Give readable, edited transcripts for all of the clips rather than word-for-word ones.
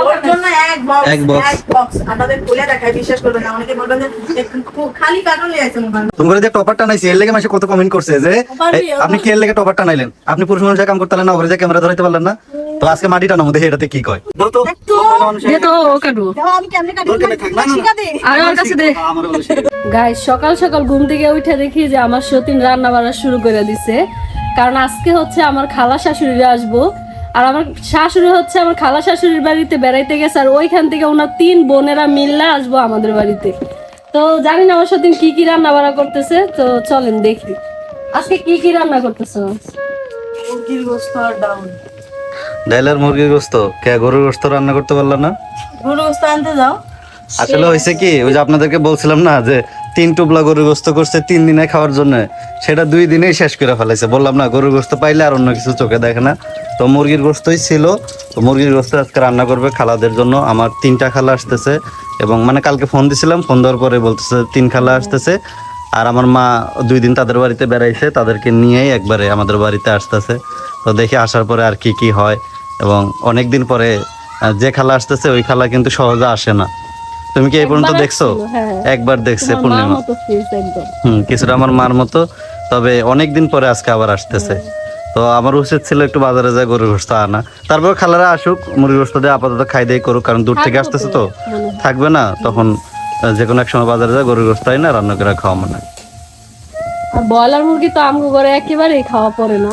ওর জন্য এক বক্স আপনাদের খুলে দেখাই, বিশ্বাস করবেন না, অনেকে বলবেন যে খালি কার্টুন নিয়ে আসছেন। তোমরা যে টপারটা নাইছি এর লেগে মাসে কত কমেন্ট করছে যে আপনি কি এর লেগে টপারটা নাইলেন, আপনি পুরুষ মানুষের কাম করতে পারলেন না, ওরে যে ক্যামেরা ধরাইতে পারলেন না। তো আজকে মাটিটা নামো দেখে এটাতে কি কয়। গাইস সকাল সকাল ঘুম থেকে উঠে দেখি যে আমার সতীন রান্না বান্না শুরু করে দিছে, কারণ আজকে হচ্ছে আমার খালা শাশুড়িরা আসবো। আর আমার শাশুড়ি হচ্ছে আমার খালা শাশুড়ির বাড়িতে বেড়াইতে গেছে, আর ওইখান থেকে ওনার 3 বোনেরা মিললে আসবো আমাদের বাড়িতে। তো জানি না আমার সতীন কি কি রান্না বান্না করতেছে, তো চলেন দেখি আজকে কি কি রান্না করতেছে। মুরগির গোশত আর ডাউন। ডাইলার মুরগির গোশত কে গরুর গোশত রান্না করতে পারলা না? গরুর গোশত আনতে যাও। আসলে হয়েছে কি, ওই যে আপনাদেরকে বলছিলাম না যে 3 টুপলা গরুর গোশত করছে 3 দিনে খাওয়ার জন্য, সেটা 2 দিনেই শেষ করে ফেলাইছে। বললাম না গরুর গোশত পাইলে আর অন্য কিছু চোখে দেখে না। তো মুরগির গোশতই ছিল। তো মুরগির গোশত আজকে রান্না করবে খালাদের জন্য। আমার 3টা খালা আসতেছে, এবং মানে কালকে ফোন দিছিলাম, ফোন দেওয়ার পরে বলতেছে 3 খালা আসতেছে। আর আমার মা 2 দিন তাদের বাড়িতে বেড়াইছে, তাদেরকে নিয়েই একবারে আমাদের বাড়িতে আসতেছে। তো দেখি আসার পরে আর কি কি হয়। এবং অনেক দিন পরে যে খালা আসতেছে ওই খালা কিন্তু সহজে আসে না। তুমি কি এই পর্যন্ত দেখছো? একবার দেখছে পূর্ণিমা। কিছুটা আমার মার মতো, তবে অনেকদিন পরে আজকে আবার আসতেছে। তো আমার উচিত ছিল একটু বাজারে যায় গরুর গোশত আনা। তারপর খালারা আসুক, মুরগির গোশত দিয়ে আপাতত খাই দিয়ে করুক, কারণ দূর থেকে আসতেছে তো থাকবে না। তখন যে কোনো এক সময় বাজারে যায় গরুর গোশত আই না রান্না করে খাওয়া মানে। ব্রয়লার মুরগি তো আমগো ঘরে একেবারেই খাওয়া পড়ে না,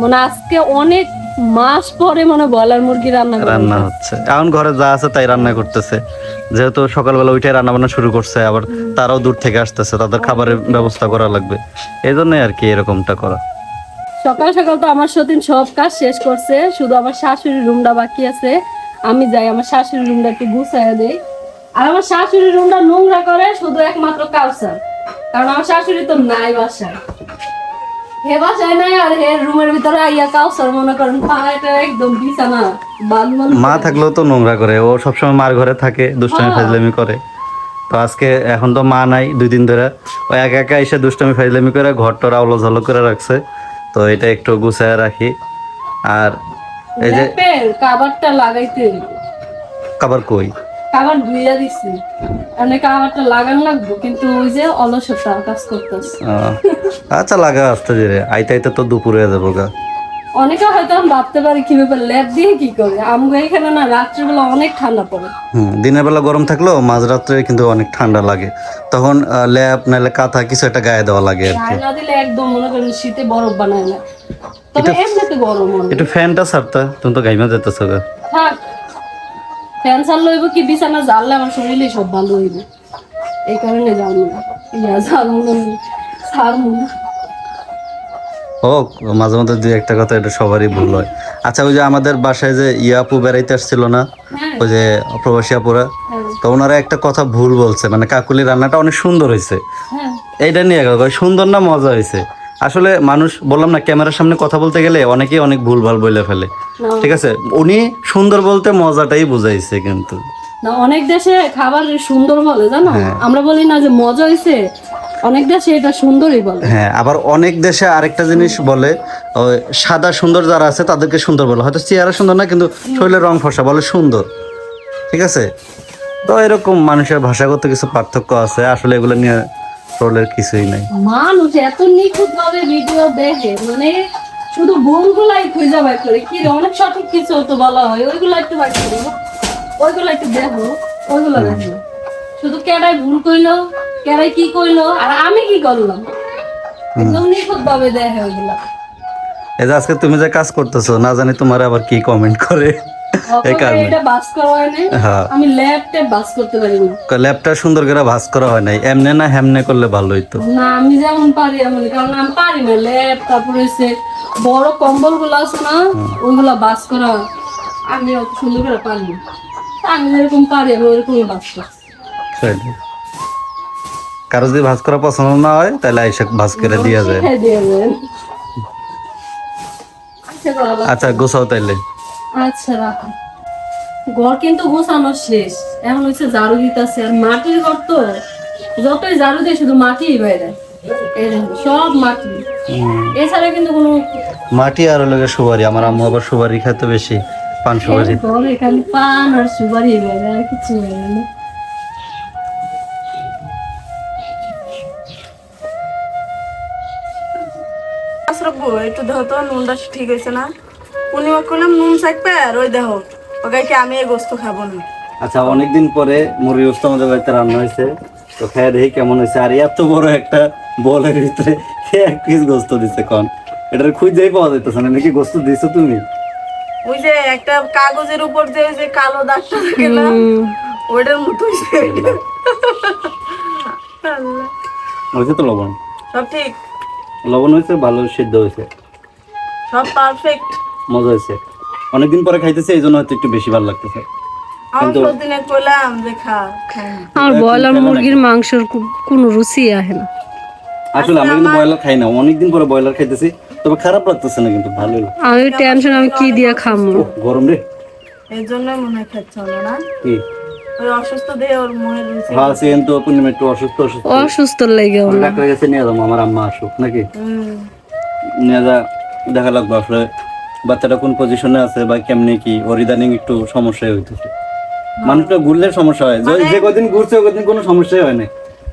মানে আজকে অনেক মাস পরে মানে ব্রয়লার মুরগি রান্না হচ্ছে। এখন ঘরে যা আছে তাই রান্না করতেছে, যেহেতু সকালবেলা উঠে রান্না বান্না শুরু করছে, আবার তারাও দূর থেকে আসতেছে, তাদের খাবারের ব্যবস্থা করা লাগবে, এই জন্যই আর কি এরকমটা করা। সকাল সকাল তো আমার সতীন সব কাজ শেষ করছে, শুধু আমার শাশুড়ির রুমটা বাকি আছে। আমি যাই আমার শাশুড়ির রুমটা একটু গুছাইয়া দেই। আর আমার শাশুড়ির রুমটা নোংরা করে শুধু একমাত্র কাউসার, কারণ আমার শাশুড়ি তো নাই বাসায়, হে বাসায় নাই। আর হে রুমের ভিতরে আইয়া কাউসার মনে করেন পাড়াটা একদম বিছানা বালু। মা থাকলেও তো নোংরা করে, ও সবসময় মার ঘরে থাকে, দুষ্টামি ফাজলামি করে। তো আজকে এখন তো মা নাই 2 দিন ধরে, ও একা একা এসে দুষ্টামি ফাজলামি করে ঘরটা আলো ঝালো করে রাখছে। তো এটা একটু গুছায় রাখি। আর এই যে কাবারটা লাগাইতে, কাবার কই কাবার ধুইয়া দিছি, মানে কাবারটা লাগান লাগবো, কিন্তু ওই যে অলসতা কাজ করতেছে। আচ্ছা লাগা আসতে ধীরে, আইতে আইতে তো দুপুর হয়ে যাবো গা। অনেকে হয়তো আমি ভাবতে পারি কি ব্যাপার ল্যাব দিয়ে কি করে, আমগো এখানে না রাত্রিবেলা অনেক ঠান্ডা পড়ে। দিনের বেলা গরম থাকলেও মাঝরাত্রে কিন্তু অনেক ঠান্ডা লাগে, তখন ল্যাপ নাহলে কাঁথা কিছু একটা গায়ে দেওয়া লাগে আর কি। না দিলে একদম মনে করেন শীতে বরফ বানায় না, তবে এমনিতে গরম হয়। একটু ফ্যানটা ছাড়তা, তুমি তো গাইমা যেতেছো গা। থাক, ফ্যান ছাড়লে হইব কি, বিছানা জ্বাললে আমার শরীরে সব ভালো হইব, এই কারণে জানবো না ইয়া জ্বালবো না ছাড়বো না। ও মাঝে মধ্যে 2-1টা কথা, এটা সবারই ভুল হয়। আচ্ছা ওই যে আমাদের বাসায় যে আপু বেড়াইতে আসছিল না, ওই যে প্রবাসী আপুরা, তো ওনারা একটা কথা ভুল বলছে, মানে কাকুলি রান্নাটা অনেক সুন্দর হয়েছে, এইটা নিয়ে সুন্দর না মজা হয়েছে। আসলে মানুষ বললাম না ক্যামেরার সামনে কথা বলতে গেলে অনেকেই অনেক ভুলভাল বলে ফেলে, ঠিক আছে। উনি সুন্দর বলতে মজাটাই বুঝাইছে, কিন্তু না অনেক দেশে খাবার সুন্দর বলে জানো, আমরা বলি না যে মজা হয়েছে, অনেক দেশে এটা সুন্দরই বলে। হ্যাঁ, আবার অনেক দেশে আরেকটা জিনিস বলে, সাদা সুন্দর যারা আছে তাদেরকে সুন্দর বলে, হয়তো চেহারা সুন্দর না কিন্তু শরীরের রং ফর্সা বলে সুন্দর, ঠিক আছে। তো এরকম মানুষের ভাষাগত কিছু পার্থক্য আছে, আসলে এগুলো নিয়ে ট্রোলের কিছুই নাই। মানুষ এত নিখুঁত ভাবে ভিডিও দেখে, মানে শুধু ভুলগুলাই খুঁজে বাই করে, কি অনেক সঠিক কিছু তো বলা হয়, ওইগুলো একটু বাই করো, ওইগুলো একটু দেখো, ওইগুলো দেখো, শুধু কেডাই ভুল কইলো, কেডাই কি কইলো আর আমি কি করলাম, একদম নিখুঁত ভাবে দেখে ওইগুলা। এই যে আজকে তুমি যে কাজ করতেছো, না জানি তোমার আবার কি কমেন্ট করে। এই কারণে এটা বাস করা হয় নাই, আমি ল্যাপটপ বাস করতে পারি না। ল্যাপটা সুন্দর করে ভাঁজ করা হয় নাই, এমনে না হেমনে করলে ভালো হইতো। না আমি যেমন পারি এমন, কারণ আমি পারি না ল্যাপ, তারপরে হচ্ছে বড় কম্বল গুলো আছে না ওইগুলা বাস করা, আমি অত সুন্দর করে পারি না। আমি যেরকম পারি আমি ওইরকমই বাস করি। কারো যদি ভাঁজ করা পছন্দ না হয় তাহলে আইসা ভাঁজ করে দিয়া যায়। আচ্ছা গোছাও তাইলে। আচ্ছা রাখো, ঘর কিন্তু গোছানো শেষ, এখন হচ্ছে ঝাড়ু দিতেছে। আর মাটির ঘর তো যতই ঝাড়ু দেয় শুধু মাটিই বাইরে, সব মাটি, এছাড়া কিন্তু কোনো মাটি আর লগে সুপারি। আমার আম্মু আবার সুপারি খাইতে বেশি, পান সুপারি ঘরে খালি পান আর সুপারি বেড়ে আর কিছু বেড়ে না। আসরবো একটু দেখো তো নুনটা ঠিক হয়েছে না। পূর্ণিমা করলাম নুন চাকবে আর ওই দেখো ওকে কি আমি এই গোস্ত খাবো না। আচ্ছা অনেকদিন পরে মুরগি গোস্ত আমাদের বাড়িতে রান্না হয়েছে, তো খেয়ে দেখি কেমন হয়েছে। আর এত বড় একটা বলের ভিতরে এক পিস গোস্ত দিচ্ছে কন, এটার খুঁজেই পাওয়া যাইতেছে না। নাকি গোস্ত দিছো তুমি? ওই যে একটা কাগজের উপর যে ওই যে কালো দাগটা থাকে না ওইটার মতো হয়েছে এটা। আল্লাহ। হয়েছে তো লবণ? সব ঠিক, লবণ হয়েছে, ভালো সিদ্ধ হয়েছে, সব পারফেক্ট। মজা হয়েছে। অনেকদিন পরে খাইতেছে, এই জন্য হয়তো একটু বেশি ভালো লাগতেছে। আমি প্রতিদিনে কইলাম যে খা খাই না। আমার ব্রয়লার মুরগির মাংসের কোনো রুচি আসে না। আসলে আমরা কিন্তু ব্রয়লার খাই না, অনেকদিন পরে ব্রয়লার খাইতেছি, তবে খারাপ লাগতেছে না, কিন্তু ভালোই লাগে। আমি টেনশন, আমি কি দিয়ে খামো? ওহ, গরম রে। এই জন্যই মনে হয় খাচ্ছে না। কি ওই অসুস্থ দেহে ওর মনের রুচি। হ্যাঁ সেন তো পূর্ণিমা একটু অসুস্থ অসুস্থ লেগে ডাক্তারের কাছে নিয়ে যাবো, আমার আম্মা আসুক নাকি, হুম। নিয়ে যা দেখা লাগবে আসলে বাচ্চাটা কোন পজিশনে আছে বা কেমনি কি। ওর ইদানিং একটু সমস্যাই হইতেছে, মানুষটা ঘুরলে সমস্যা হয়। যে কদিন ঘুরছে ওই কদিন কোনো সমস্যাই হয় না,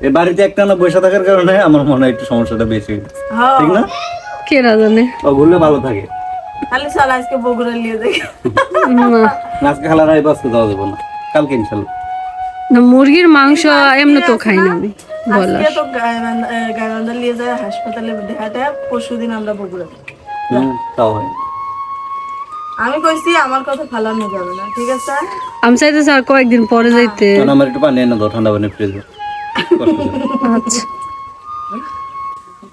এই বাড়িতে একটানা বসে থাকার কারণে আমার মনে হয় একটু সমস্যাটা বেশি হইতেছে, হ্যাঁ। ঠিক না? কে না জানে। ও ঘুরলে ভালো থাকে। খালি চল আজকে বগুড়া নিয়ে যাই। আজকে খালার আইব, আজকে যাওয়া যাবো না, কালকে ইনশাল্লাহ। না, মুরগির মাংস এমনি তো খাই না আমি। আজকে তো গায়বান্ধা নিয়ে যায় হাসপাতালে দেখাতে, পরশুদিন আমরা বগুড়া। তাও হয়। আমি কইছি আমার কথা ফালানো যাবে না, ঠিক আছে? আমি চাইতে স্যার কয়েকদিন পরে যাইতে। কারণ আমার একটু পানি এনে দাও, ঠান্ডা পানি ফ্রিজে। আচ্ছা,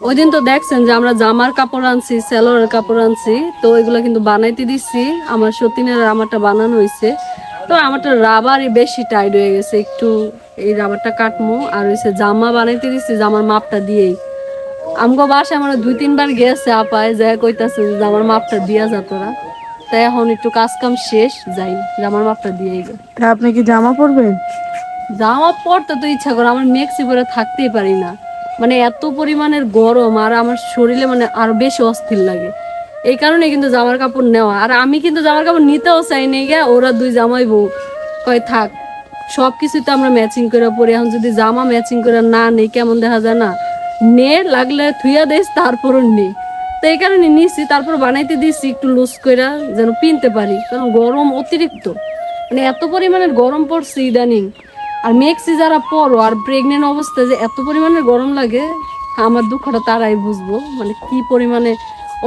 ওই দিন তো দেখছেন যে আমরা জামার কাপড় আনছি, সেলোয়ারের কাপড় আনছি, তো এগুলো কিন্তু বানাইতে দিচ্ছি। আমার সতীনের আমারটা বানানো হয়েছে, তো আমারটা রাবারই বেশি টাইট হয়ে গেছে, একটু এই রাবারটা কাটমু। আর হয়েছে জামা বানাইতে দিচ্ছি জামার মাপটা দিয়েই। আমগো বাসায় আমার 2-3 বার গেছে আপায়, যা কইতাছে যে জামার মাপটা দিয়া যা তোরা। তাই এখন একটু কাজ কাম শেষ, যাই জামার মাপটা দিয়েই যা। আপনি কি জামা পরবেন? জামা পরতে তো ইচ্ছা করে, আমার মেক্সি পরে থাকতেই পারি না, মানে এত পরিমাণের গরম আর আমার শরীরে মানে আরো বেশি অস্থির লাগে। এই কারণে কিন্তু জামার কাপড় নেওয়া। আর আমি কিন্তু জামার কাপড় নিতেও চাই না, গিয়া ওরা দুই জামাই বউ কয় থাক, সব কিছু তো আমরা ম্যাচিং করে পরি, এখন যদি জামা ম্যাচিং করে না নেই কেমন দেখা যায় না, নে লাগলে থুইয়া দেস তারপরও নেই। তো এই কারণে নিছি, তারপর বানাইতে দিছি একটু লুজ করে যেন পিনতে পারি, কারণ গরম অতিরিক্ত, মানে এত পরিমাণের গরম পড়ছে ইদানিং। আর মেক্সি যারা পরো আর প্রেগনেন্ট অবস্থায় যে এত পরিমাণে গরম লাগে, আমার দুঃখটা তারাই বুঝবো, মানে কি পরিমাণে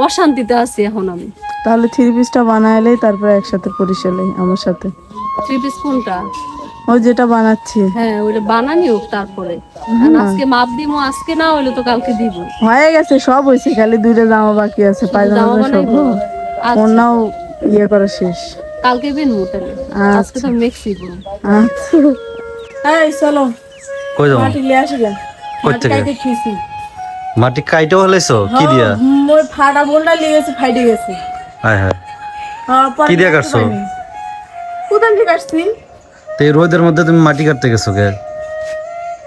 অশান্তিতে আছি এখন আমি। তাহলে 3 পিসটা বানাইলেই তারপরে একসাথে পরিশালেই আমার সাথে। 3 পিস কোনটা? ওই যেটা বানাচ্ছি। হ্যাঁ ওইটা বানানি হোক, তারপরে আজকে মাপ দিব, আজকে না হইলে তো কালকে দিব। হয়ে গেছে, সব হয়েছে, খালি 2টা জামা বাকি আছে, পায়জামা সব। ওনাও ইয়ে করা শেষ, কালকে বিনবো তাহলে, আজকে তো মেক্সি করব। আচ্ছা এই চলো কই যাবো? মাটি নিয়ে আসি গা। কই থেকে? কাইতে খিছি মাটি কাইটেও হলাইছো? কি দিয়া? ওই ফাটা বোলটা লেগেছে, ফাইটে গেছে। হায় হায়, পরে কি দিয়া কাটছো? কোথায় থেকে কাটছি? তো এই রোদের মধ্যে তুমি মাটি কাটতে গেছো কে?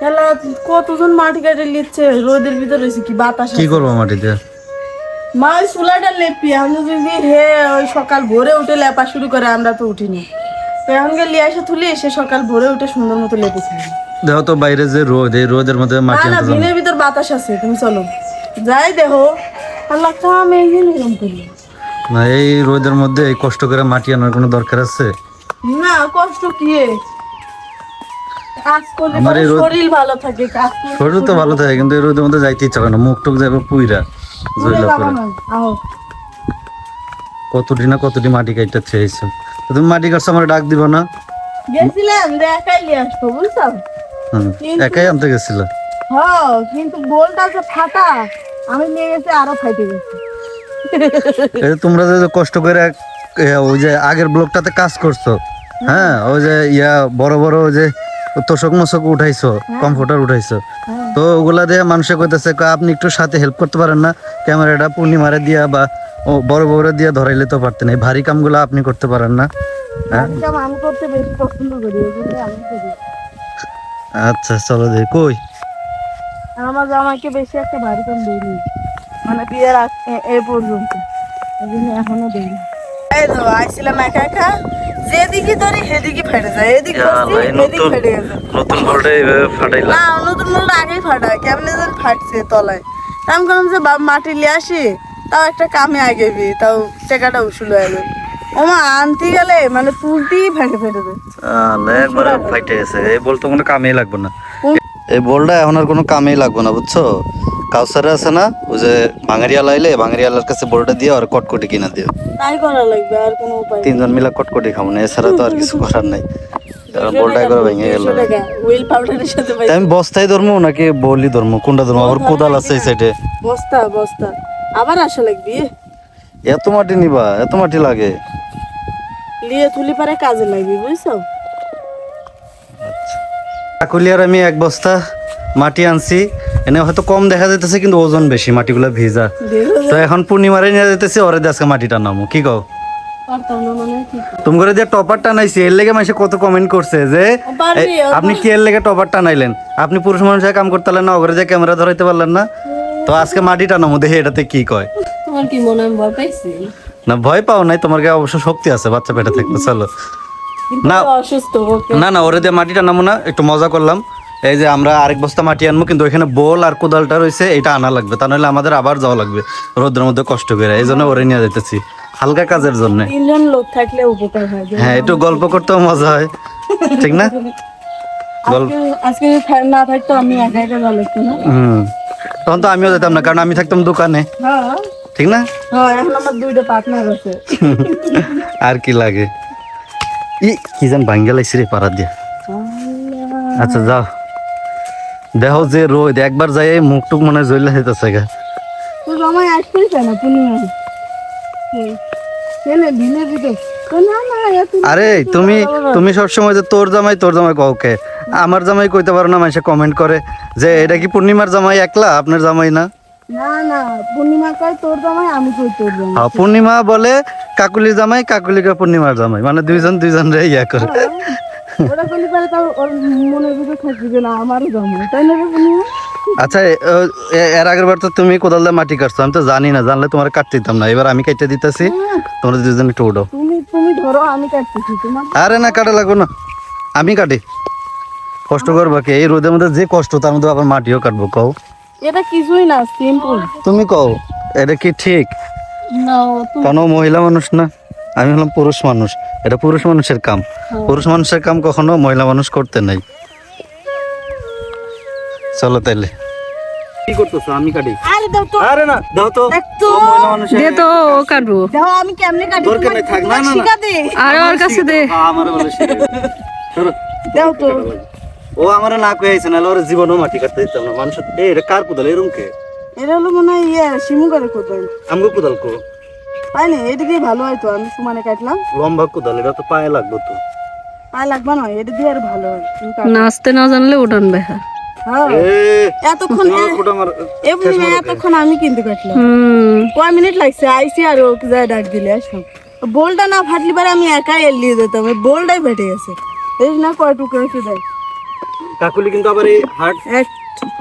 তাহলে কতজন মাটি কাটে নিচ্ছে রোদের ভিতরে, রয়েছে কি বাতাস কি করবো মাটি দিয়ে? মা ওই চুলাটা লেপি, আমি যদি হে ওই সকাল ভোরে উঠে লেপা শুরু করে, আমরা তো উঠিনি, তো এখন গিয়ে লিয়ে এসে তুলি, এসে সকাল ভোরে উঠে সুন্দর মতো লেপেছি। দেখো তো বাইরে যে রোদ, এই রোদের মধ্যে মাটি না না, আনতে যাবো। ভিনের ভিতর বাতাস আছে, তুমি চলো যাই দেখো। আল্লাহ কাম এই এরকম করি না, এই রোদের মধ্যে এই কষ্ট করে মাটি আনার কোনো দরকার আছে? না, কষ্ট কি কাজ করলে আমার এই পরে রোদ- শরীর ভালো থাকে, কাজ করলে শরীর তো ভালো থাকে, কিন্তু এই রোদের মধ্যে যাইতে ইচ্ছা করে না, মুখ টুক যাবে পুইরা মরে জইলা যাবো পড়ে। না। আহো কতটি না কতটি মাটি কাটতে চেয়েছো, তুমি মাটি কাটছো, আমার ডাক দিব না? গেছিলাম দেখাই নিয়ে আসবো, বুঝছো? একাই আনতে গেছিল? হ্যাঁ, কিন্তু বোলটা যে ফাটা, আমি নিয়ে গেছি আরো ফাইটে গেছে। এই যে তোমরা যে কষ্ট করে ওই যে আগের ব্লকটাতে কাজ করছো, হ্যাঁ, ওই যে বড় বড় ওই যে তোষক মোষক উঠাইছো, কমফোর্টার উঠাইছো, তো ওগুলা দিয়ে মানুষে কইতেছে আপনি একটু সাথে হেল্প করতে পারেন না, ক্যামেরাটা পূর্ণিমারে দিয়া বা বড় বড় দিয়া ধরাইলে তো পারতেন, এই ভারী কামগুলো আপনি করতে পারেন না? হ্যাঁ একদম আমি করতে বেশি পছন্দ করি, এগুলো আমি করি। আচ্ছা চলো দেখি কই। আমার জামাইকে বেশি একটা ভারী কাম দেয়নি, মানে বিয়ের এ পর্যন্ত, এই জন্য এখনো দেয়নি। এই তো আইছিলাম একা একা, যেদিকে ধরি সেদিকে ফেটে যায়, এদিকে বসছি এদিকে ফেটে গেছে। নতুন বলটা এইভাবে ফাটাইলা? না, নতুন মোলটা আগেই ফাটায়, কেমনে যেন ফাটছে তলায়। তা আমি বললাম যে মাটি লিয়ে আসি, তাও একটা কামে আগে বি, তাও টাকাটা উসুল হয়ে যাবে। ওমা আনতে গেলে মানে তুলতেই ফেটে ফেটে যাচ্ছে। একবারে ফাইটে গেছে। এই বল তো কোনো কামেই লাগবে না, এই বলটা এখন আর কোনো কামেই লাগবে না, বুঝছো? কাউসারে আছে না, ওই যে ভাঙারিয়াল আইলে ভাঙারিয়ালার কাছে বলটা দিয়ে আর কটকটি কিনা দিও। তাই করা লাগবে, আর কোনো উপায় নেই। 3 জন মিলে কটকটি খাবো না, এছাড়া তো আর কিছু করার নাই। কারণ বলটা একবার ভেঙে গেল। 200 টাকা হুইল পাউডারের সাথে পাই। আমি বস্তায় ধরবো নাকি বলি ধরবো, কোনটা ধরবো? আবার কোদাল আছে এই সাইডে। বস্তা বস্তা আবার আসা লাগবে, এত মাটি নিবা? এত মাটি লাগে? লিয়ে তুলি পারে কাজে লাগবে, বুঝছো? কাকুলিয়ার আমি 1 বস্তা মাটি আনছি, এনে হয়তো কম দেখা যাইতেছে কিন্তু ওজন বেশি, মাটিগুলো ভিজা। তো এখন পূর্ণিমারে নিয়ে যেতেছি, ওরে দিয়ে আজকে মাটিটা নামো, কি কও? পারতাম না মানে কি তুমি করে দিয়ে টপার টানাইছি, এর লেগে মানুষ কত কমেন্ট করছে যে পারবি, আপনি কি এর লেগে টপার টানাইলেন, আপনি পুরুষ মানুষের কাম করতে পারলেন না, ওরে যে ক্যামেরা ধরাইতে পারলেন না। তো আজকে মাটি টানামো, দেখি এটাতে কি কয়। তোমার কি মনে হয় আমি ভয় পাইছি? না, ভয় পাও নাই, তোমার গায়ে অবশ্য শক্তি আছে, বাচ্চা পেটে থাকবে। চলো কিন্তু না। ও অসুস্থ, ওকে না না, ওরে দিয়ে মাটিটা নামো না, একটু মজা করলাম। এই যে আমরা আরেক বস্তা মাটি আনবো, কিন্তু ওইখানে বোল আর কোদালটা রয়েছে, এটা আনা লাগবে, তা নাহলে আমাদের আবার যাওয়া লাগবে রোদ্রের মধ্যে কষ্ট করে। এই জন্য ওরে নিয়ে যেতেছি হালকা কাজের জন্য। 3 জন লোক থাকলে উপকার হয়। হ্যাঁ, একটু গল্প করতেও মজা হয়, ঠিক না? গল্প আজকে যদি না থাকতো আমি একা একা ভালো লাগতো না। তখন তো আমিও যেতাম না, কারণ আমি থাকতাম দোকানে, হ্যাঁ ঠিক না? হ্যাঁ, এখন আমার 2টা পার্টনার আছে। আর কি লাগে? কি জান ভাঙ্গে লাইছি রে পাড়া দিয়া। আচ্ছা যাও, দেখো যে রোদ, একবার যাই মুখ টুক মনে হয় জ্বলে যেতেছে গা। তো জামাই আসতেই চায় না পূর্ণিমা, ছেলে দিনে দিতে তো না না আরে তুমি সবসময় যে তোর জামাই কওকে, আমার জামাই কইতে পারো না? মানুষে কমেন্ট করে যে এটা কি পূর্ণিমার জামাই একলা, আপনার জামাই না? না না, পূর্ণিমা কয় তোর জামাই, আমি কই তোর জামাই। হ্যাঁ, পূর্ণিমা বলে কাকুলির জামাই, কাকুলিকে পূর্ণিমার জামাই, মানে দুইজন রে ইয়া করে। ওরা বলি পারে, তাও ওর মনের ভিতরে থাকবে যে না আমারও জামাই, তাই না রে পূর্ণিমা? আচ্ছা, এর আগের বার তো তুমি কোদাল দিয়ে মাটি কাটছো, আমি তো জানি না, জানলে তোমার কাটতে দিতাম না। এবার আমি কেটে দিতেছি, তোমরা দুজন একটু উঠো। তুমি ধরো, আমি কাটতেছি তোমার। আরে না, কাটা লাগবো না, আমি কাটি। কষ্ট করবো কি? এই রোদের মধ্যে যে কষ্ট, তার মধ্যে আবার মাটিও কাটবো, কও? এটা কিছুই না, সিম্পল। তুমি কও, এটা কি ঠিক? না তুমি কোনো মহিলা মানুষ না, আমি হলাম পুরুষ মানুষ, এটা পুরুষ মানুষের কাম। পুরুষ মানুষের কাম কখনো মহিলা মানুষ করতে নাই। চলো তাইলে। কি করতেছো? আমি কাটি। আরে দাও তো, আরে না, দাও তো। দেখ তো। ও মহিলা মানুষের দে তো, ও কাটবো। দেখো আমি কেমনে কাটি, দরকার নাই, থাক। না, না, না। শিখা দে। আরে ওর কাছে দে। আমার বলে শিখে। ধরো। দাও তো। ও আমারে না কই আইছে, নাহলে ওর জীবনও মাটি কাটতে দিতাম না। মানুষ এটা কার কোদাল এরকম কে? এটা হলো মনে হয় শিমু করে কোথায় আমগো কোদাল কো? পাই না, এটা দিয়ে ভালো হয় তো, আমি সমানে কাটলাম। লম্বা কোদাল, এটা তো পায়ে লাগবে তো। পায়ে লাগবে না, এটা দিয়ে আর ভালো হয়। তুমি কাটো। নাচতে না জানলে উঠান বেহা। হ্যাঁ, এ এতক্ষণ তোমার কোটা আমার এতক্ষণ আমি কিন্তু কাটলাম। হুম, কয় মিনিট লাগছে, আইসি আর ওকে যায় ডাক দিলে আসো। বোলটা না ফাটলি পারে আমি একাই এলিয়ে যেতাম, ওই বোলটাই ফেটে গেছে। এই না কয় টুকরো হয়েছে দেয়। কাকুলি কিন্তু আবার এই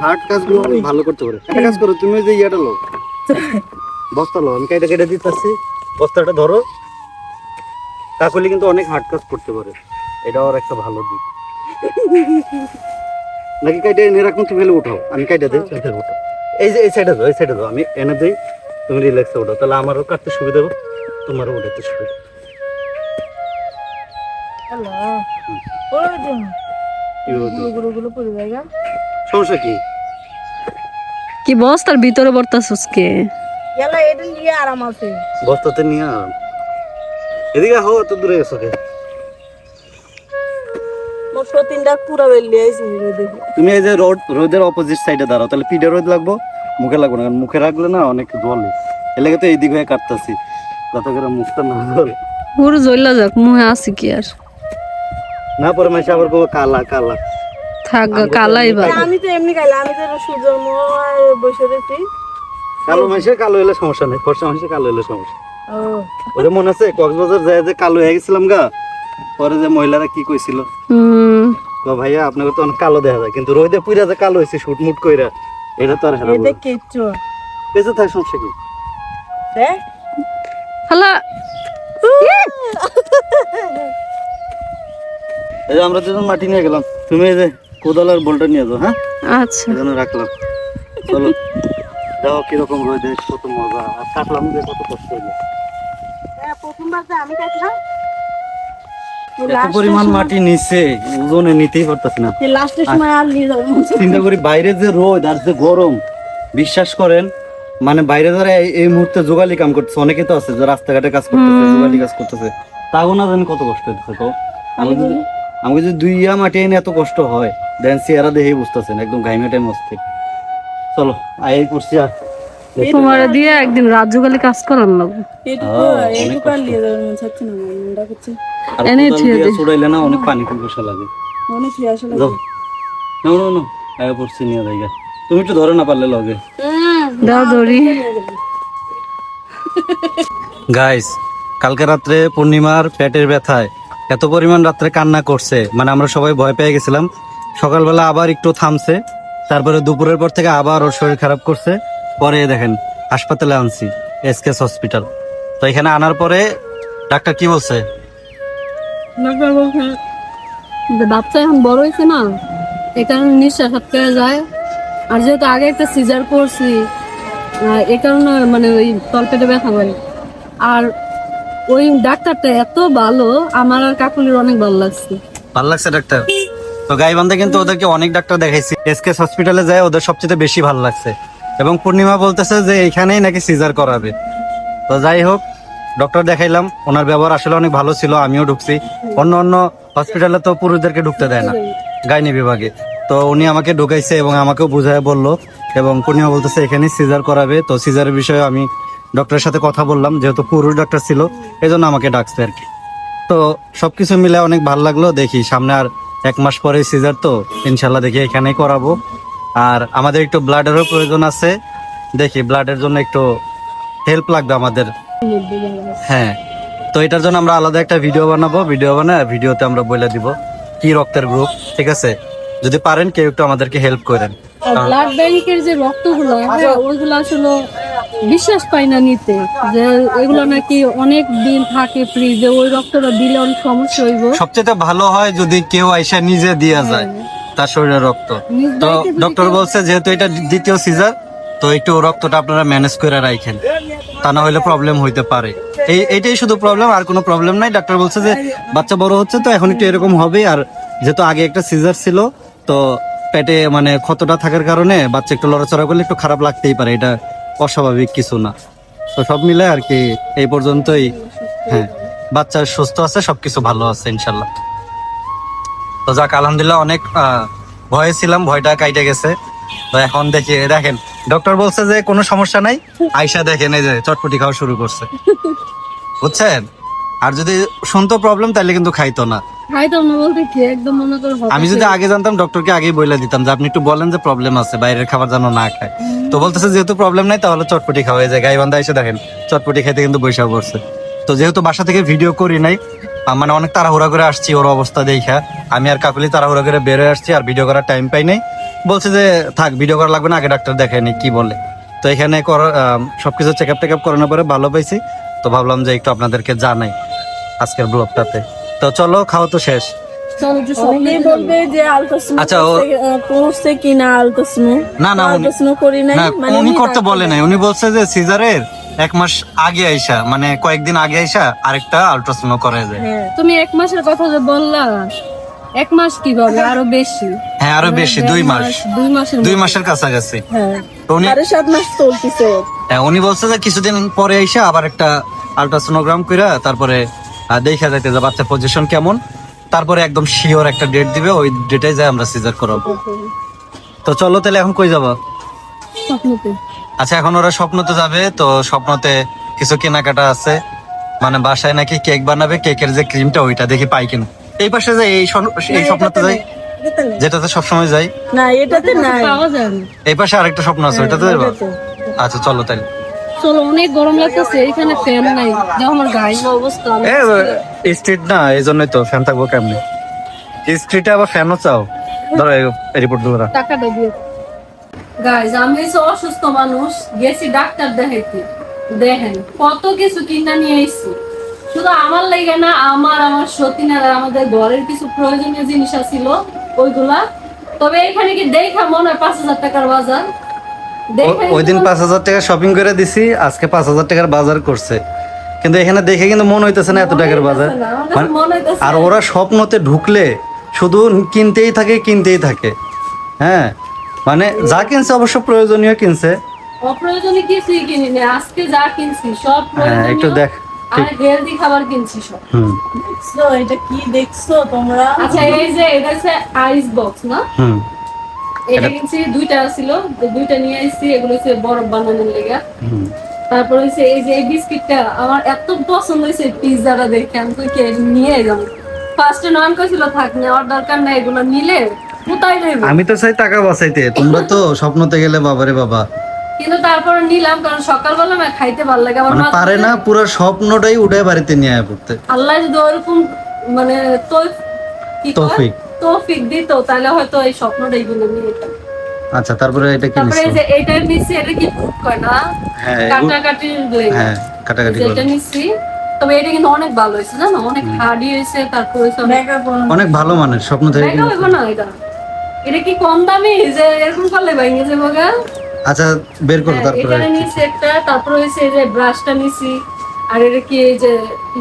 হার্ট কাজগুলো অনেক ভালো করতে পারে। একটা কাজ করো, তুমি ওই যে ইয়াটা লো, বস্তা লো, আমি কেটে কেটে দিতেছি, বস্তাটা ধরো। কাকুলি কিন্তু অনেক হার্ড কাজ করতে পারে, এটা ওর একটা ভালো দিক। নাকি কাইটে এনে রাখুন, তুমি ফেলে উঠাও, আমি কাইটে দিই, তুমি ফেলে উঠাও। এই যে এই সাইডে দাও, এই সাইডে দাও, আমি এনে দিই, তুমি রিল্যাক্সে উঠাও, তাহলে আমারও কাটতে সুবিধা হবে, তোমারও উঠাতে সুবিধা। আল্লাহ, ওই যে কি বলছো? গুলো পড়ে জায়গা। সমস্যা কি? কি বস্তার ভিতরে বর্তাছস কে? গেলা এটা নিয়ে আরাম আছে। বস্তাতে নিয়ে আরাম। এদিকে হো, এত দূরে গেছো কে? মোর সতীনটা পুরা বেরিয়ে আইছি দেখো। তুমি এই যে রোদের অপোজিট সাইডে দাঁড়াও, তাহলে পিঠে রোদ লাগবো, মুখে লাগবে না, কারণ মুখে রাখলে না অনেক জলে। এর লেগে তো এইদিক হয়ে কাটতেছি, যাতে করে মুখটা না জলে। পুরো জ্বললা যাক, মুহে আছে কি আর? না পরে মাসে আবার বলবো কালা কালা। থাক কালাই বা। আমি তো এমনি খাইলাম, আমি তো সূর্যের মোয় বসে দেখি। কালো মাসে কালো হলে সমস্যা নেই, ফর্সা মাসে কালো হলে সমস্যা। ও ওদের মনে আছে কক্সবাজার যায় যে কালো হয়ে গেছিলাম গা, পরে যে মহিলারা কি কইছিল, হুম, ভাইয়া আপনাকে তো অনেক কালো দেখা যায়, কিন্তু রোদে পুইরা যে কালো হয়েছে শুটমুট কইরা, এটা তো আর হেরা এটা কিচ্ছু বেঁচে থাক, সমস্যা কি? দেখ হালা এই যে আমরা দুজন মাটি নিয়ে গেলাম, তুমি এই যে কোদাল আর বলটা নিয়ে যাও। হ্যাঁ, আচ্ছা এখানে রাখলাম। চলো দেখো কিরকম রয়েছে, কত মজা। আর থাকলাম যে কত কষ্ট হলো। প্রথমবার যে আমি কাটলাম এত পরিমাণ মাটি নিচে ওজনে নিতেই পারতাছি না। লাস্টের সময় আর নিয়ে যাবো চিন্তা করি বাইরে যে রোদ আর যে গরম, বিশ্বাস করেন মানে বাইরে যারা এই মুহূর্তে যোগালি কাম করতেছে, অনেকে তো আছে যে রাস্তাঘাটে কাজ করতেছে, যোগালি কাজ করতেছে, তাও না জানি কত কষ্ট হচ্ছে। তো আমি যদি দুই মাটি এনে এত কষ্ট হয়, দেন চেহারা দেখেই বুঝতেছেন একদম ঘাইমেটাই মস্তি। চলো আই করছি আর তোমার দিয়ে একদিন রাত জোগালি কাজ করার লাগবে। এইটুকু আর নিয়ে যাবো মনে হচ্ছে না, মনটা করছে আর এনে কোদাল থুয়ে দিয়ে দে। ছুড়াইলে না অনেক পানি পিপাসা লাগে। অনেক আসলে যাও না না না, আয় পড়ছি নিয়ে যাইগা। তুমি একটু ধরে না পারলে লগে। দাও দড়ি। গাইস, কালকে রাত্রে পূর্ণিমার পেটের ব্যথায় এত পরিমাণ রাত্রে কান্না করছে, মানে আমরা সবাই ভয় পেয়ে গেছিলাম। সকালবেলা আবার একটু থামছে, তারপরে দুপুরের পর থেকে আবার ওর শরীর খারাপ করছে। পরে দেখেন হাসপাতালে আনছি, এসকেএস হসপিটাল। তো এখানে আনার পরে ডাক্তার কি বলছে? ডাক্তার বলছে যে বাচ্চা এখন বড় হয়েছে না, এই কারণে নিঃশ্বাস আটকে যায়। আর যেহেতু আগে একটা সিজার করছি, এই কারণে মানে ওই তলপেটে ব্যথা করে। আর ওই ডাক্তারটা এত ভালো, আমার আর কাকুলির অনেক ভালো লাগছে। ভালো লাগছে ডাক্তার? তো গাইবান্ধা কিন্তু ওদেরকে অনেক ডাক্তার দেখাইছি, এসকেএস হসপিটালে যায় ওদের সবচেয়ে বেশি ভালো লাগছে। এবং পূর্ণিমা বলতেছে যে এইখানেই নাকি সিজার করাবে। তো যাই হোক, ডক্টর দেখাইলাম, ওনার ব্যবহার আসলে অনেক ভালো ছিল। আমিও ঢুকছি, অন্য অন্য হসপিটালে তো পুরুষদেরকে ঢুকতে দেয় না, গাইনি বিভাগে। তো উনি আমাকে ঢুকাইছে এবং আমাকেও বুঝায় বললো, এবং পূর্ণিমা বলতেছে এখানেই সিজার করাবে। তো সিজারের বিষয়ে আমি ডক্টরের সাথে কথা বললাম, যেহেতু পুরুষ ডাক্তার ছিল এই জন্য আমাকে ডাকছে আর কি। তো সবকিছু মিলে অনেক ভালো লাগলো। দেখি সামনে আর 1 মাস পরে সিজার, তো ইনশাল্লাহ দেখি এখানেই করাবো। আর আমাদের একটু ব্লাডেরও প্রয়োজন আছে, দেখি ব্লাডের জন্য একটু হেল্প লাগবে আমাদের। হ্যাঁ, তো এটার জন্য আমরা আলাদা একটা ভিডিও বানাবো, ভিডিও বানায় ভিডিওতে আমরা বলে দিব কি রক্তের গ্রুপ, ঠিক আছে? যদি পারেন কেউ একটু আমাদেরকে হেল্প করেন। আর ব্লাড ব্যাংকের যে রক্তগুলো, ওইগুলো আসলে বিশ্বাস পাই না নিতে, যে এগুলো নাকি অনেক দিন থাকে ফ্রিজে, ওই রক্তটা দিলে অনেক সমস্যা হইব। সবচেয়ে ভালো হয় যদি কেউ আইসা নিজে দিয়া যায় তার শরীরের রক্ত। তো ডক্টর বলছে যেহেতু এটা দ্বিতীয় সিজার, তো একটু রক্তটা আপনারা ম্যানেজ করে রাখেন, তা না হলে প্রবলেম হইতে পারে। এইটাই শুধু প্রবলেম, আর কোনো প্রবলেম নাই। ডাক্তার বলছে যে বাচ্চা বড় হচ্ছে তো এখন একটু এরকম হবে। আর যেহেতু আগে একটা সিজার ছিল, তো পেটে মানে ক্ষতটা থাকার কারণে বাচ্চা একটু লড়াচড়া করলে একটু খারাপ লাগতেই পারে, এটা অস্বাভাবিক কিছু না। তো সব মিলে আর কি এই পর্যন্তই। হ্যাঁ, বাচ্চা সুস্থ আছে, সবকিছু ভালো আছে ইনশাল্লাহ। তো যাক, আলহামদুলিল্লাহ। অনেক ভয়ে ছিলাম, ভয়টা কাইটে গেছে। তো এখন দেখেন ডক্টর বলছে যে কোনো সমস্যা নাই, আয়শা দেখেন এই যে চটপটি খাওয়া শুরু করছে, বুঝছেন? আর যদি শুনতো প্রবলেম তাহলে কিন্তু খাইতো না। খাইতো না বলতে কি, একদম মনে করো আমি যদি আগে জানতাম ডক্টরকে আগেই বলে দিতাম যে আপনি একটু বলেন যে প্রবলেম আছে, বাইরের খাবার যেন না খায়। তো বলতেছে যেহেতু প্রবলেম নাই তাহলে চটপটি খাওয়া যায়। গাইবান্ধা এসে দেখেন চটপটি খেতে কিন্তু বৈশাখ পড়ছে। তো যেহেতু বাসা থেকে ভিডিও করি নাই, মানে অনেক তাড়াহুড়া করে আসছি ওর অবস্থা দেখা, আমি আর কাকুলি তাড়াহুড়া করে বের হয়ে আসছি, আর ভিডিও করার টাইম পাই নাই। বলছে যে থাক, ভিডিও করা লাগবে না, আগে ডাক্তার দেখায়নি কি বলে। তো এখানে সবকিছু চেক আপ টেক আপ করানোর পরে ভালো পাইছি। তো ভাবলাম যে একটু আপনাদেরকে জানাই আজকের ব্লগটাতে। তো চলো, খাওয়া তো শেষ। অনেকেই বলবে যে আলট্রাসাউন্ড আচ্ছা, করছে কি না আলট্রাসাউন্ড? না না আলট্রাসাউন্ড করি নাই, মানে উনি করতে বলে নাই। উনি বলছে যে সিজারের 1 মাস আগে আইসা, মানে কয়েকদিন আগে আইসা আরেকটা আলট্রাসাউন্ড করা যায়। তুমি 1 মাসের কথা যে বললা, 1 মাস কিভাবে, আরো বেশি। হ্যাঁ, আরো বেশি, 2 মাস, 2 মাসের কাছাকাছি। হ্যাঁ, তো উনি 7.5 মাস চলতেছে। হ্যাঁ, উনি বলছে যে কিছুদিন পরে আইসা আবার একটা আলট্রাসোনোগ্রাম কইরা তারপরে দেখা যাইতে যে বাচ্চার পজিশন কেমন, তারপরে একদম শিওর একটা ডেট দিবে, ওই ডেটে যায় আমরা সিজার করাবো। তো চলো তাহলে এখন কই যাবা? স্বপ্নতে। আচ্ছা, এখন ওরা স্বপ্নতে যাবে। তো স্বপ্নতে কিছু কেনাকাটা আছে, মানে বাসায় নাকি কেক বানাবে, কেকের যে ক্রিমটা ওইটা দেখি পাই কিনা। এই পাশে যাই, এই স্বপ্নতে যাই, যেটাতে সবসময় যাই। না, এটাতে নাই, পাওয়া যায় না। এই পাশে আরেকটা স্বপ্ন আছে, ওইটাতে যাবা? আচ্ছা চলো তাহলে। চলো, অনেক গরম লাগতেছে, এখানে ফ্যান নাই, যে আমার গায়ের অবস্থা। স্ট্রিট না, এই জন্যই তো ফ্যান থাকবো কেমনি? স্ট্রিটে আবার ফ্যানও চাও? ধরো রিপোর্ট দেবো। টাকাটা দিয়ে গাইজ, আমি হচ্ছে অসুস্থ মানুষ, গেছি ডাক্তার দেখাইতে, দেখেন কত কিছু কিনা নিয়ে আইছি, শুধু আমার লাগে না, আমার সতীনের আর আমাদের ঘরের কিছু প্রয়োজনীয় জিনিস ছিল ওইগুলা। তবে এখানে কি দেখা মনে হয় 5,000 টাকার বাজার। ওই দিন 5,000 টাকা শপিং করে দিছি, আজকে 5,000 টাকার বাজার করছে, কিন্তু এখানে দেখে কিন্তু মনে হইতেছে না এত টাকার বাজার। আর ওরা স্বপ্নতে ঢুকলে শুধু কিনতেই থাকে কিনতেই থাকে। হ্যাঁ, মানে যা কিনছে অবশ্য প্রয়োজনীয় কিনছে, অপ্রয়োজনীয় কিছুই কিনি না। আজকে যা কিনছি সব হ্যাঁ একটু প্রয়োজনীয় দেখ। আর হেলদি খাবার কিনছি সব। দেখছো এটা কি দেখছো তোমরা? আচ্ছা এই যে এটা হচ্ছে আইস বক্স না, হুম, এটা কিনছি 2টা ছিল, তো 2টা নিয়ে আসছি। এগুলো হচ্ছে বরফ বানানোর লেগে। হুম। তারপর হচ্ছে এই যে এই বিস্কিটটা আমার এত পছন্দ হয়েছে, পিৎজাটা দেখে আমি তো নিয়ে যাবো। ফার্স্টে নয়ন কইছিল থাক নেওয়ার দরকার নাই, এগুলো নিলে কোথায় নেবে। আমি তো চাই টাকা বাঁচাইতে, তোমরা তো স্বপ্নতে গেলে বাবারে বাবা। কিন্তু তারপর নিলাম, কারণ সকালবেলা না খাইতে ভালো লাগে আমার। মানে পারে না পুরো স্বপ্নটাই উঠে বাড়িতে নিয়ে আয় পড়তে। আল্লাহ যদি ওরকম মানে তৌফিক। তৌফিক দিত তাহলে হয়তো এই স্বপ্নটা এইগুলো নিয়ে যেতাম। আচ্ছা, তারপরে এটা কি তারপরে এই নিছো? যে এইটা নিচ্ছি, এটা কি ফুড কয় না, হ্যাঁ, কাটাকাটি হ্যাঁ কাটাকাটি করে। এটা নিচ্ছি। তবে এটা কিন্তু অনেক ভালো হয়েছে জানো, অনেক হার্ডি হয়েছে। তারপর হয়েছে অনেক ভালো মানের, স্বপ্ন থেকে দেখা হইব না এটা। এটা কি কম দামি যে এরকম করলে ভেঙে যাবো গা? আচ্ছা বের করো তারপরে। এখানে নিচ্ছি একটা, তারপর হয়েছে এই যে ব্রাশটা নিচ্ছি। আর এটা কি এই যে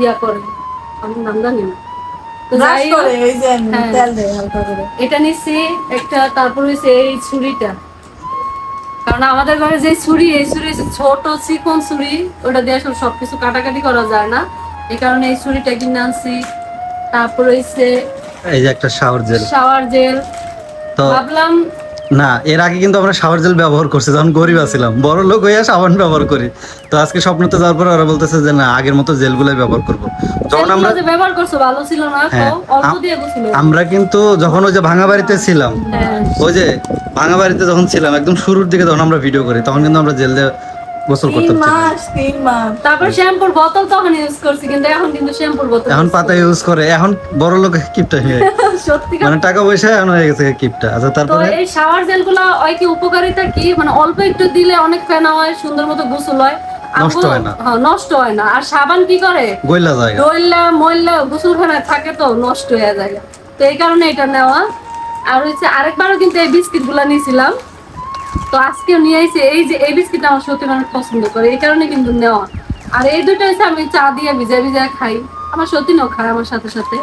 ইয়া করে, আমি নাম জানি না। তো ব্রাশ যাই হোক, করে ওই যে হ্যাঁ। তেল দেয় হালকা করে। এটা নিচ্ছি একটা। তারপর হচ্ছে এই ছুরিটা, কারণ আমাদের ঘরে যে ছুরি, এই ছুরি হচ্ছে ছোট চিকন ছুরি, ওটা দিয়ে আসলে সবকিছু কাটাকাটি করা যায় না, এই কারণে এই ছুরিটা কিনে আনছি। তারপর হচ্ছে এই যে একটা শাওয়ার জেল। Shower gel. তো ভাবলাম না, এর আগে কিন্তু আমরা শাওয়ার জেল ব্যবহার করছি যখন গরিব ছিলাম, বড় লোক হইয়া সাবান ব্যবহার করি। তো আজকে স্বপ্নতে যাওয়ার পর ওরা বলতেছে যে না, আগের মতো জেলগুলাই ব্যবহার করবো। যখন আমরা জেলগুলো যে ব্যবহার করছো ভালো ছিল না, তো হ্যাঁ, অল্প দিয়ে গোছিল। আমরা কিন্তু যখন ওই যে ভাঙা বাড়িতে ছিলাম, হ্যাঁ। ওই যে ভাঙা বাড়িতে যখন ছিলাম একদম শুরুর দিকে যখন আমরা ভিডিও করি, তখন কিন্তু আমরা জেল দিয়ে গোসল করতাম। 3 মাস তারপর শ্যাম্পুর বোতল তখন ইউজ করছি, কিন্তু এখন কিন্তু শ্যাম্পুর বোতল এখন পাতা ইউজ করে, এখন বড় লোক কিপটা হয়ে সত্যি মানে টাকা পয়সা এখন হয়ে গেছে কিপটা। আচ্ছা তো তারপরে এই শাওয়ার জেলগুলো ওই কি উপকারিতা কি, মানে অল্প একটু দিলে অনেক ফেনা হয়, সুন্দর মতো গোসল হয়, নষ্ট হয় না। হ্যাঁ নষ্ট হয় না। আর সাবান কি করে, গইলা যায়। ডইলা মইলা গোসলখানায় থাকে তো নষ্ট হয়ে যায়, তো এই কারণে এটা নেওয়া। আর হচ্ছে আরেকবারও কিন্তু এই বিস্কিট গুলা নিয়েছিলাম, তো আজকেও নিয়ে আইছি। এই যে এই বিস্কিট আমার সত্যি অনেক পছন্দ করে, এই কারণে কিন্তু নেওয়া। আর এই দুটো হচ্ছে আমি চা দিয়ে ভিজা ভিজা খাই, আমার সত্যি নাও খায় আমার সাথে সাথে।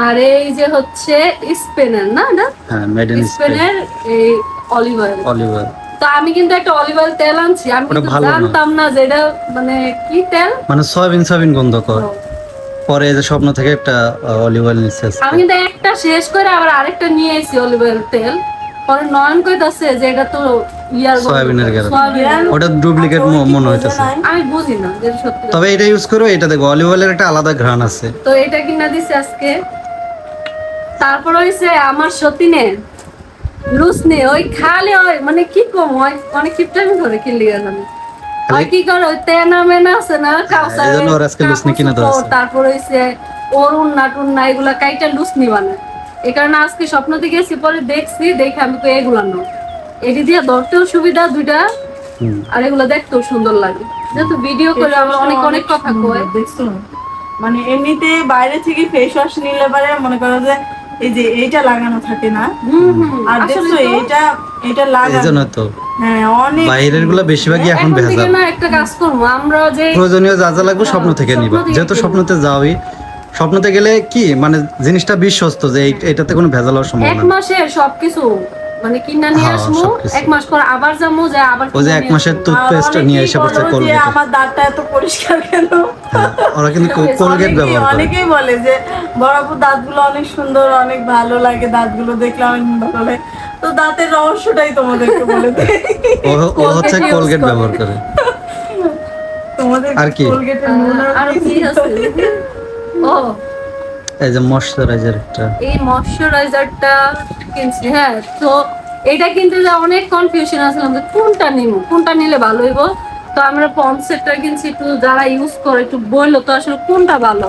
আর এই যে হচ্ছে স্পেনের না, না হ্যাঁ, মেড ইন স্পেনের এই অলিভ অয়েল। Olive oil. তো আমি কিন্তু একটা অলিভ অয়েল তেল আনছি, আমি ওটা কিন্তু ভালো না। জানতাম না যে এটা মানে কি তেল। মানে সয়াবিন গন্ধ কর। পরে এই যে স্বপ্ন থেকে একটা অলিভ অয়েল নিচ্ছে। আমি কিন্তু একটা শেষ করে আবার আরেকটা নিয়ে এসেছি অলিভ অয়েল তেল। পরে নয়ন কইতাছে যে এটা তো ইয়ার গন্ধ, সয়াবিনের গেল। সয়াবিন। ওটা ডুপ্লিকেট মনে হইতেছে। আমি বুঝি না যে সত্যি। তবে এটা ইউজ করো, এটা দেখো অলিভ অয়েলের একটা আলাদা ঘ্রাণ আছে। তো এটা কিনা দিছি আজকে। তারপর হইছে আমার সতীনের লুসনি, ওই খালি ওই মানে কি কম হয় অনেক কিপটামি করে কিনলি জানি। ওই কি করে ওই তেনা মেনা আছে না কাউসার, এইজন্য ওর আজকে লুসনি কিনে দেওয়া হয়েছে। তারপর হইছে অরুণ নাটুন এগুলা কাইটা লুসনি বানায়। এই কারণে আজকে স্বপ্ন থেকে গেছি, পরে দেখছি, দেখে আমি তো এগুলা নো, এটি দিয়ে ধরতেও সুবিধা দুইটা, আর এগুলো দেখতেও সুন্দর লাগে। যেহেতু ভিডিও করে আমরা অনেক অনেক কথা কই, দেখছো মানে এমনিতে বাইরে থেকে ফেস ওয়াশ নিলে পারে মনে করো যে এই যে এইটা লাগানো থাকে না, আর দেখছো এটা লাগানো, এইজন্য তো হ্যাঁ অনেক বাইরের গুলা বেশিরভাগই এখন এখন থেকে ভেজাল। না একটা কাজ করবো আমরা, যে প্রয়োজনীয় যা যা লাগবে স্বপ্ন থেকে স্বপ্ন নিবা। থেকে যেহেতু কিনবো। স্বপ্নতে যাওই, স্বপ্নতে গেলে কি মানে জিনিসটা বিশ্বস্ত যে এটাতে কোনো ভেজাল হওয়ার এক সম্ভাবনা নেই। মাসের সবকিছু মানে কিনা নিয়ে হ্যাঁ, আসবো, সবকিছু। 1 মাস পর আবার যাবো, যে আবার ওই যে কিনা 1 নিয়ে মাসের আসবো। টুথপেস্ট নিয়ে এসে পড়ছে যে কোলগেট। আমার দাঁতটা এত পরিষ্কার কেন, ওরা কিন্তু কোলগেট ব্যবহার করে। অনেকেই বলে যে বড়াপুর দাঁতগুলো অনেক সুন্দর, অনেক ভালো লাগে, দাঁতগুলো দেখলে অনেক ভালো লাগে। তো দাঁতের রহস্যটাই তোমাদেরকে বলে দেই। ও হচ্ছে কোলগেট ব্যবহার করে। তোমাদের আর কি? কোলগেটের মূল আর কি আছে? ও এই যে ময়শ্চারাইজার একটা। এই ময়শ্চারাইজারটা কিনছি, হ্যাঁ। তো এটা কিনতে যে অনেক কনফিউশন আসলাম যে কোনটা নিলে ভালো হইব। তো আমরা পন্সেরটা কিনছি, একটু যারা ইউজ করে একটু বললো তো আসলে কোনটা ভালো।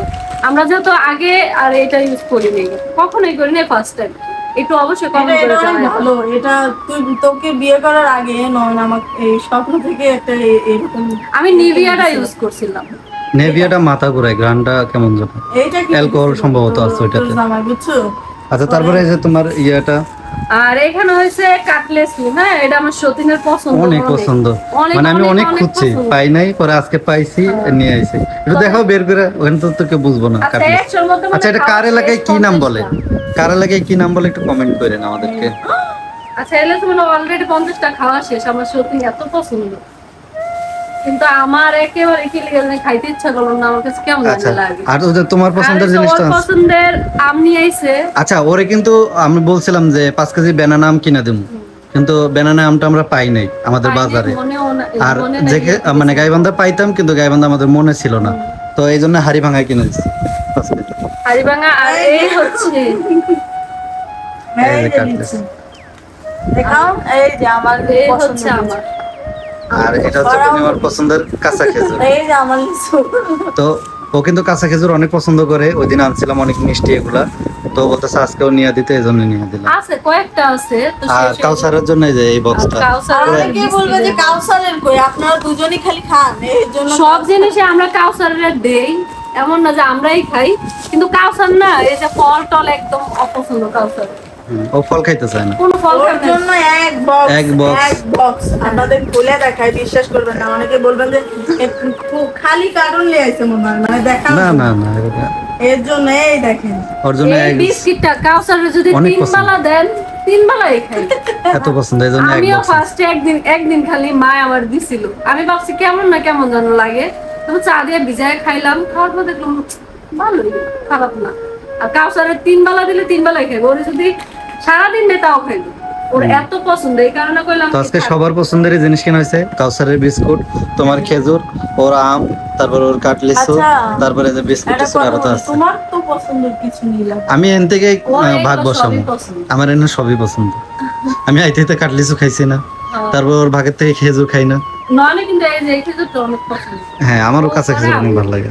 আমরা যেহেতু আগে আর এটা ইউজ করিনি, কখনোই করিনি, ফার্স্ট টাইম। একটু অবশ্যই কমেন্ট করে এটা অনেক জানাবেন। ভালো। এটা তোকে বিয়ে করার আগে নয় আমাকে এই স্বপ্ন থেকে একটা এরকম আমি নিভিয়াটা ইউজ করছিলাম। নেভিয়াটা মাথা ঘুরায়, গ্রানটা কেমন যেন এইটা কি অ্যালকোহল সম্ভবত আছে ওইটাতে। জামাই বুঝছো? আচ্ছা তারপরে এই যে তোমার ইয়েটা আর এখানে হয়েছে কাটলেস, হ্যাঁ এটা আমার সতীনের পছন্দ, অনেক পছন্দ, মানে আমি অনেক খুঁজছি পছন্দ। পাই নাই, পরে আজকে পাইছি নিয়ে আইছি। একটু দেখাও বের করে, ওখানে তো কেউ বুঝবো না আচ্ছা, কাটলেস। একশোর মধ্যে মনে আচ্ছা এটা হয় কার এলাকায় কি নাম 50 বলে, টা। কার এলাকায় কি নাম বলে একটু কমেন্ট করেন আমাদেরকে। আচ্ছা এলে তো মানে অলরেডি 50টা খাওয়া শেষ, আমার সত্যি এত পছন্দ, কিন্তু আমার একেবারে কি লেগে খাইতে ইচ্ছা করলো না, আমার কাছে কেমন আচ্ছা লাগে। আর ওই যে তোমার পছন্দের আর জিনিসটা ওর আছে। পছন্দের আম নিয়ে আইছে। আচ্ছা ওরে কিন্তু আমি বলছিলাম যে 5 কেজি ব্যানানা আম কিনে দেবো, কিন্তু ব্যানানা আমটা আমরা পাই নাই আমাদের বাজারে। আর যে মানে গাইবান্ধা পাইতাম, কিন্তু গাইবান্ধা আমাদের মনে ছিল না, তো এই জন্য হাড়ি ভাঙায় কিনে দিচ্ছি 5 কেজি। হাড়িভাঙা। আর এই হচ্ছে হ্যাঁ, এই এই যে যে কাটলেস। নিচ্ছে। দেখাও, এই যে আমার এই পছন্দের হচ্ছে আমার। আর এটা হচ্ছে পূর্ণিমার পছন্দের কাঁচা খেজুর। এই যে আমার লিচু। তো ও কিন্তু কাঁচা খেজুর অনেক পছন্দ করে, ওই দিন আনছিলাম অনেক মিষ্টি এগুলা, তো বলতেছে আজকেও নিয়ে দিতে, এই জন্য নিয়ে দিলাম। আছে কয়েকটা আছে তো আর শেষ হয়ে কাউসারের জন্য এই যে এই বক্সটা। কাউসার আর অনেকে বলবে যে কাউসারের কই, আপনারা দুজনই খালি খান, এর জন্য সব জিনিসে আমরা কাউসারের দেই, এমন না যে আমরাই খাই, কিন্তু কাউসার না এই যে ফল টল একদম অপছন্দ কাউসার, ও ফল খাইতে চায় না। কোন ফল ওর খায় না। জন্য এক এক box। বক্স আপনাদের খুলে দেখায়, বিশ্বাস করবেন না, অনেকে বলবেন যে এ খালি কার্টুন নিয়ে আইছে মনে হয়, মানে দেখা না না না এটা- এর জন্য এই দেখেন। ওর জন্য এই বিস্কিটটা কাউসারের যদি অনেক 3 পছন্দ। বেলা দেন 3 বেলাই খাই। এত পছন্দ, এই জন্য এক আমিও বক্স। ফার্স্টে একদিন খালি মা আমার দিছিল, আমি ভাবছি কেমন না কেমন যেন লাগে, তবে চা দিয়ে ভিজায় খাইলাম, খাওয়ার পর দেখলাম ভালোই, খারাপ না। আর কাউসারের 3 বেলা দিলে 3 বেলাই খাইবো, ওর যদি সারাদিন দেয় তাও খাইবো, ওর এত পছন্দ, এই কারণে কইলাম তো আজকে সবার পছন্দের জিনিস কেনা হয়েছে, কাউসারের বিস্কুট, তোমার খেজুর, ওর আম, তারপর ওর কাটলিসু, আচ্ছা, তারপরে যে বিস্কুট এটা টিস্কুট আরো তো আছে। তোমার তো পছন্দের কিছু নিলাম। আমি এন থেকে ওর এগুলো ভাগ বসাবো, সবই পছন্দ। আমার এনে সবই পছন্দ। আমি আইতে আইতে কাটলিসু খাইছি না, হ্যাঁ। তারপর ওর ভাগের থেকে খেজুর খাই না। নয়নে কিন্তু এই যে খেজুরটা অনেক পছন্দ। হ্যাঁ আমারও কাঁচা খেজুর অনেক ভালো লাগে।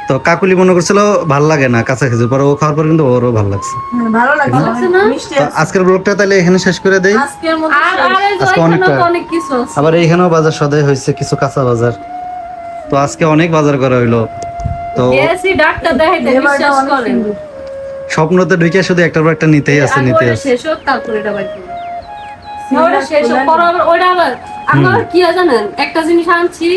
তো কাকুলি মনে করছিল ভাল লাগে না কাঁচা খেজুর, পরে ও খাওয়ার পর কিন্তু ওরও ভালো লাগছে। হ্যাঁ, ভালো লাগছে লাগছে না? মিষ্টি তো আছে। আজকের ব্লগটা তাহলে এখানে শেষ করে দেই। আজকের মতো আর এই যে আজকে ওইখানেও অনেকটা- তো অনেক কিছু আছে। আবার এইখানেও বাজার সদাই হয়েছে, কিছু কাঁচা বাজার, তো আজকে অনেক বাজার করা হইলো। তো গেছি ডাক্তার দেখাইতে, এবারটা বিশ্বাস অনেক করেন। সুন্দর। স্বপ্নতে ঢুকে শুধু একটার পর একটা নিতেই আছে, আগে নিতে ওটা আছে। শেষ হোক, তারপরে এটা বাকি হবে। ওটা শেষ হোক, পরে আবার ওইটা আবার আমার কি হয় জানেন, একটা জিনিস আনছি,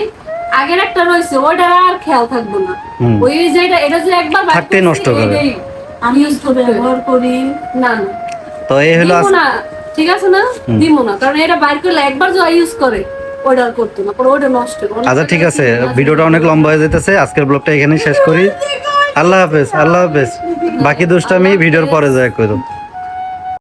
আগের একটা রয়েছে, ওইটা আর খেয়াল থাকবো না। হুম। ওই যে এটা যে একবার বাইর থাকতেই করছি, নষ্ট করে। এইটাই আমি ইউজ করে ব্যবহার করি। না না তো এই হলো দিমো না, ঠিক আছে না, দিমো না, কারণ এটা বাইর করলে একবার যে ইউজ করে ওইটা আর করতো না, পরে ওইটা নষ্ট করে। আচ্ছা ঠিক আছে, ভিডিওটা অনেক লম্বা হয়ে যেতেছে, আজকের ব্লগটা এখানেই শেষ করি। আল্লাহ হাফেজ, আল্লাহ হাফেজ। বাকি দুষ্টামি ভিডিওর পরে যায় করো।